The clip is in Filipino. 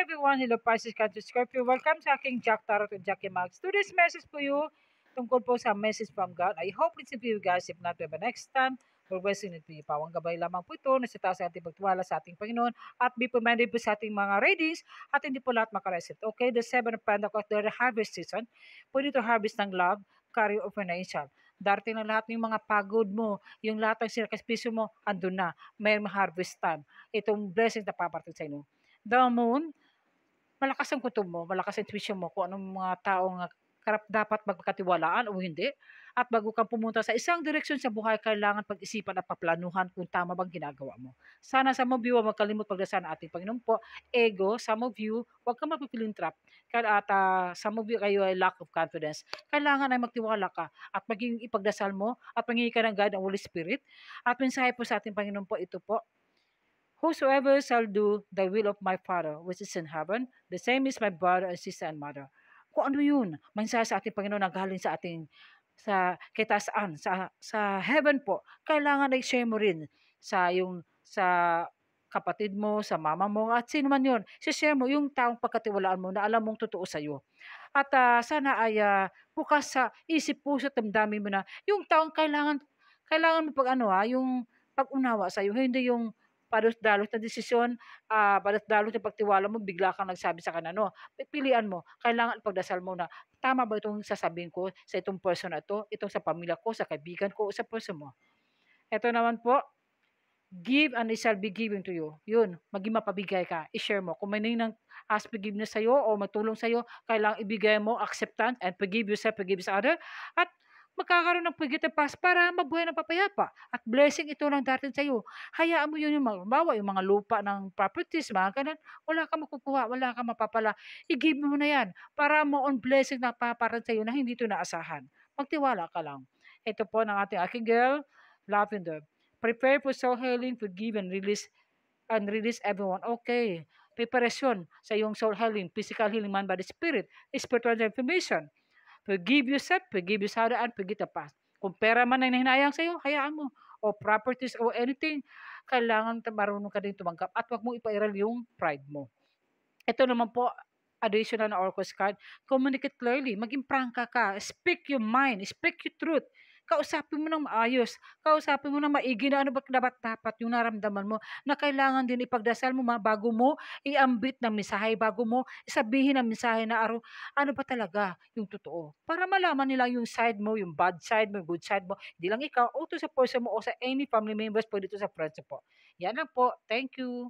everyone, hello Pisces Country Scorpio. Welcome sa aking Jack Tarot and Jackie Max. Today's message po you tungkol po sa message from God. I hope it's for you guys. If not, we have a next time. We're blessing it to you. Pawang gabay lamang po ito na sa taas ating pagtiwala sa ating Panginoon at be reminded po sa ating mga readings at hindi po lahat makaresit. Okay, the Seven of Pentacles, the harvest season. Pwede ito harvest ng love, career, or financial. Darating na lahat ng mga pagod mo, yung lahat ng sinakaspisyo mo, andun na. May harvest time. Itong blessing na paparating sa inyo. The moon, malakas ang kutob mo, malakas ang intuition mo kung anong mga taong dapat magkatiwalaan o hindi. At bago kang pumunta sa isang direksyon sa buhay, kailangan pag-isipan at paplanuhan kung tama bang ginagawa mo. Sana sa mga view, magkalimut pagdasal ng ating Panginoon po. Ego, some of you, huwag ka mapipiling trap. At some of you kayo ay lack of confidence. Kailangan ay magtiwala ka at maging ipagdasal mo at mangingi ka ng guide ng Holy Spirit. At mensahe po sa ating Panginoon po ito po. Whosoever shall do the will of my Father which is in heaven, the same is my brother and sister and mother. Kung ano yun, mensahe sa ating Panginoon na galing sa ating sa kitasaan, sa heaven po, kailangan ay share mo rin sa kapatid mo, sa mama mo, at sino man yun. Share mo yung taong pagkatiwalaan mo na alam mong totoo sa iyo. At sana ay bukas sa isip, puso at damdamin mo na yung taong kailangan mo yung pag-unawa sa iyo, hindi yung padus-dalot na desisyon, padus-dalot na pagtiwala mo, bigla kang nagsabi sa kanya, no? Pilian mo, kailangan ipagdasal mo na, tama ba itong sasabihin ko sa itong person na ito, itong sa pamilya ko, sa kaibigan ko, sa person mo. Ito naman po, give and it shall be given to you. Yun, maging mapabigay ka, i-share mo. Kung may nang ask forgiveness sa'yo o matulong sa'yo, kailangan ibigay mo acceptance and forgive yourself, forgive each other. At magkakaroon ng forgive pass para mabuhay ng papayapa. At blessing ito lang darating sa'yo. Hayaan mo yun yung yung mga lupa ng properties, mga ganun. Wala ka makukuha, wala ka mapapala. I-give mo na yan para mo on blessing na paparan sa'yo na hindi ito naasahan. Magtiwala ka lang. Ito po ng aking girl, Lavender. Prepare for soul healing, forgive and release everyone. Okay. Preparation sa iyong soul healing, physical healing, mind, body, spirit, spiritual transformation. Forgive yourself, forgive each other, and forget the past. Kung pera man ang hinayang sa iyo, hayaan mo. O properties o anything, kailangan marunong ka din tumanggap at huwag mo ipairal yung pride mo. Ito naman po, additional na Oracles card, communicate clearly, maging prangka ka, speak your mind, speak your truth. Kausapin mo ng maayos, kausapin mo ng maigi na ano ba dapat yung naramdaman mo na kailangan din ipagdasal mo bago mo iambit ng mensahe, bago mo isabihin ng mensahe na ano ba talaga yung totoo. Para malaman nila yung side mo, yung bad side mo, yung good side mo. Hindi lang ikaw, o to sa person mo o sa any family members, pwede to sa friends po. Yan lang po. Thank you.